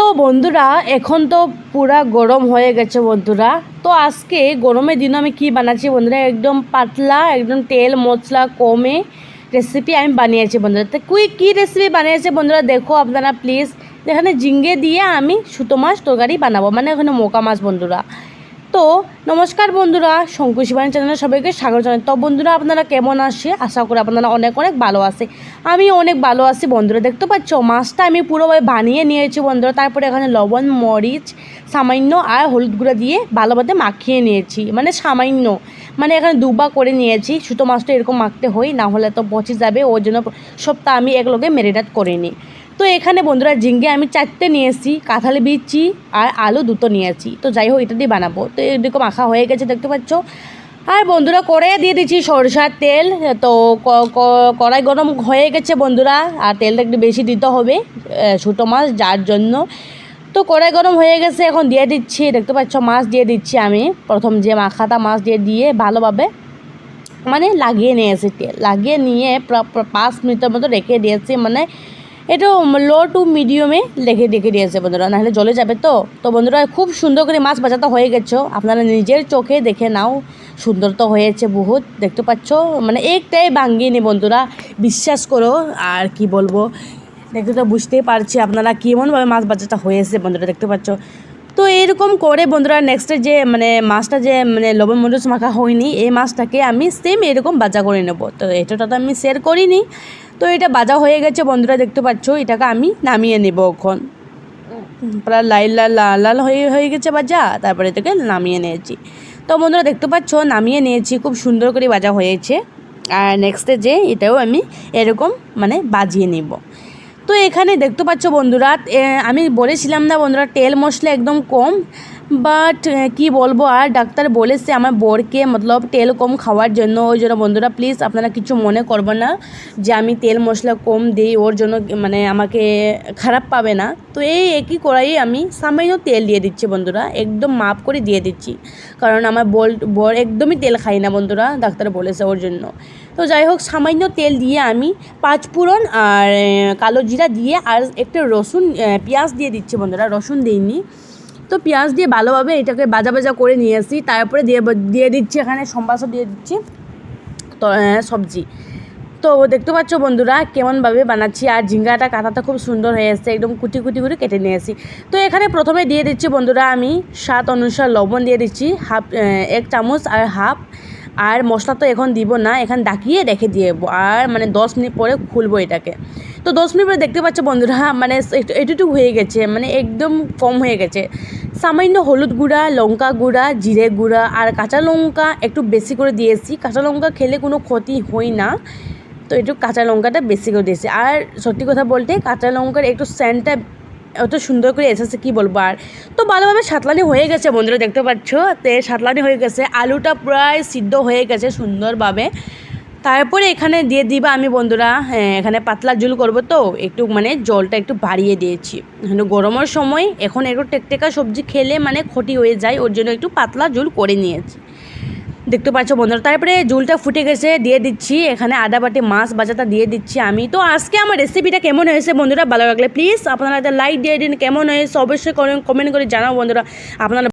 তো বন্ধুরা এখন তো পুরা গরম হয়ে গেছে বন্ধুরা। তো আজকে গরমের দিনে আমি কি বানাচ্ছি বন্ধুরা, একদম পাতলা, একদম তেল মশলা কমে রেসিপি আমি বানিয়েছি বন্ধুরা। তো কী রেসিপি বানিয়েছে বন্ধুরা দেখো আপনারা প্লিজ। এখানে ঝিঙ্গে দিয়ে আমি সুতো মাছ তরকারি বানাবো, মানে এখানে মোকা মাছ বন্ধুরা। তো নমস্কার বন্ধুরা, শঙ্কু শিবানী চ্যানেলে সবাইকে স্বাগত জানাই। তো বন্ধুরা আপনারা কেমন আসে, আশা করি আপনারা অনেক অনেক ভালো আছে। আমি অনেক ভালো আছি বন্ধুরা। দেখতে পাচ্ছ মাছটা আমি পুরোভাবে বানিয়ে নিয়েছি বন্ধুরা। তারপরে এখানে লবণ মরিচ সামান্য আর হলুদ গুঁড়া দিয়ে ভালোভাবে মাখিয়ে নিয়েছি, মানে সামান্য, মানে এখানে দুবার করে নিয়েছি। ছোটো মাছটা এরকম মাখতে হয়, না হলে তো পচে যাবে, ওই জন্য সবটা আমি একলগে ম্যারিনেট করে নিই। তো এখানে বন্ধুরা ঝিঙ্গে আমি 4টে নিয়েছি, কাঁঠালি বিচি আর আলু 2টো নিয়েছি। তো যাই হোক এটা দিয়ে বানাবো। তো এদিকে মাখা হয়ে গেছে দেখতে পাচ্ছ। আর বন্ধুরা কড়াইয়ে দিয়ে দিচ্ছি সরষার তেল। তো কড়াই গরম হয়ে গেছে বন্ধুরা, আর তেলটা একটু বেশি দিতে হবে ছোটো মাছ যার জন্য। তো কড়াই গরম হয়ে গেছে, এখন দিয়ে দিচ্ছি, দেখতে পাচ্ছ মাছ দিয়ে দিচ্ছি আমি। প্রথম যে মাখাটা মাছ দিয়ে ভালোভাবে মানে লাগিয়ে নিয়েছি, তেল লাগিয়ে নিয়ে 5 মিনিটের মতো রেখে দিয়েছি, মানে এটা লো টু মিডিয়ামে রেখে দিয়েছে বন্ধুরা, নাহলে জ্বলে যাবে। তো বন্ধুরা খুব সুন্দর করে মাছ ভাজাটা হয়ে গেছে, আপনারা নিজের চোখে দেখে নাও, সুন্দর তো হয়েছে বহুত, দেখতে পাচ্ছ, মানে একটাই ভাঙ্গিনি বন্ধুরা, বিশ্বাস করো। আর কি বলবো, দেখতে তো বুঝতেই পারছি আপনারা কেমনভাবে মাছ ভাজাটা হয়েছে বন্ধুরা, দেখতে পাচ্ছ। তো এরকম করে বন্ধুরা নেক্সটে যে মানে মাছটা যে মানে লবণ মরিচ মাখা হয়নি, এই মাছটাকে আমি সেম এরকম ভাজা করে নেব। তো এটা তো আমি শেয়ার করিনি। তো এটা ভাজা হয়ে গেছে বন্ধুরা, দেখতে পাচ্ছ। এটাকে আমি নামিয়ে নেব এখন, প্রায় লাল লাল হয়ে গেছে ভাজা। তারপরে এটাকে নামিয়ে নিয়েছি। তো বন্ধুরা দেখতে পাচ্ছ নামিয়ে নিয়েছি, খুব সুন্দর করে ভাজা হয়েছে। আর নেক্সটে যে এটাও আমি এরকম মানে ভাজিয়ে নেব। তো এখানে দেখতে পাচ্ছ বন্ধুরা, আমি বলেছিলাম না বন্ধুরা তেল মশলা একদম কম, বাট কি বলবো, আর ডাক্তার বলেছে আমার বরকে মতলব তেল কম খাওয়ার জন্য। ওই জন্য বন্ধুরা প্লিজ আপনারা কিছু মনে করবেন না যে আমি তেল মশলা কম দিই ওর জন্য, মানে আমাকে খারাপ পাবে না। তো এই একই কড়াইয়ে আমি সামান্য তেল দিয়ে দিচ্ছি বন্ধুরা, একদম মাপ করে দিয়ে দিচ্ছি, কারণ আমার বর একদমই তেল খাই না বন্ধুরা, ডাক্তার বলেছে ওর জন্য। তো যাই হোক সামান্য তেল দিয়ে আমি 5 ফোড়ন আর কালো জিরা দিয়ে আর একটু রসুন পেঁয়াজ দিয়ে দিচ্ছি বন্ধুরা, রসুন দিইনি। তো পেঁয়াজ দিয়ে ভালোভাবে এটাকে ভাজা করে নিয়ে আসি। তারপরে দিয়ে দিচ্ছি এখানে সম্বাসও দিয়ে দিচ্ছি, তো সবজি। তো দেখতে পাচ্ছ বন্ধুরা কেমনভাবে বানাচ্ছি। আর ঝিঙ্গাটা কাঁটাটা খুব সুন্দর হয়ে এসেছে, একদম কুটি করে কেটে নিয়েছি। তো এখানে প্রথমে দিয়ে দিচ্ছি বন্ধুরা আমি স্বাদ অনুসার লবণ দিয়ে দিচ্ছি, 1 চামচ আর হাফ। আর মশলা তো এখন দিব না, এখানে ডাকিয়ে রেখে দিয়ে আর মানে 10 মিনিট পরে খুলবো এটাকে। তো 10 মিনিট পরে দেখতে পাচ্ছ বন্ধুরা মানে একটু হয়ে গেছে, মানে একদম কম হয়ে গেছে। সামান্য হলুদ গুঁড়া, লঙ্কা গুঁড়া, জিরে গুঁড়া আর কাঁচা লঙ্কা একটু বেশি করে দিয়েছি। কাঁচা লঙ্কা খেলে কোনো ক্ষতি হয় না, তো একটু কাঁচা লঙ্কাটা বেশি করে দিয়েছি। আর সত্যি কথা বলতে কাঁচা লঙ্কার একটু স্যান্টটা অত সুন্দর করে এসেছে কী বলবো। আর তো ভালোভাবে সাতলানি হয়ে গেছে বন্ধুরা, দেখতে পাচ্ছ সাতলানি হয়ে গেছে, আলুটা প্রায় সিদ্ধ হয়ে গেছে সুন্দরভাবে। তারপরে এখানে দিয়ে দিবা আমি বন্ধুরা, এখানে পাতলা ঝোল করবো, তো একটু মানে জলটা একটু বাড়িয়ে দিয়েছি। এখানে গরমের সময় এখন একটু টেকটেকা সবজি খেলে মানে ক্ষতি হয়ে যায়, ওর জন্য একটু পাতলা ঝোল করে নিয়েছি, দেখতে পাচ্ছ বন্ধুরা। তারপরে ঝোলটা ফুটে গেছে, দিয়ে দিচ্ছি এখানে আদা বাটি মাছ ভাজাটা দিয়ে দিচ্ছি আমি। তো আজকে আমার রেসিপিটা কেমন হয়েছে বন্ধুরা, ভালো লাগলে প্লিজ আপনারা একটা লাইক দিয়ে দিন, কেমন হয়েছে অবশ্যই কমেন্ট করে জানাও বন্ধুরা। আপনারা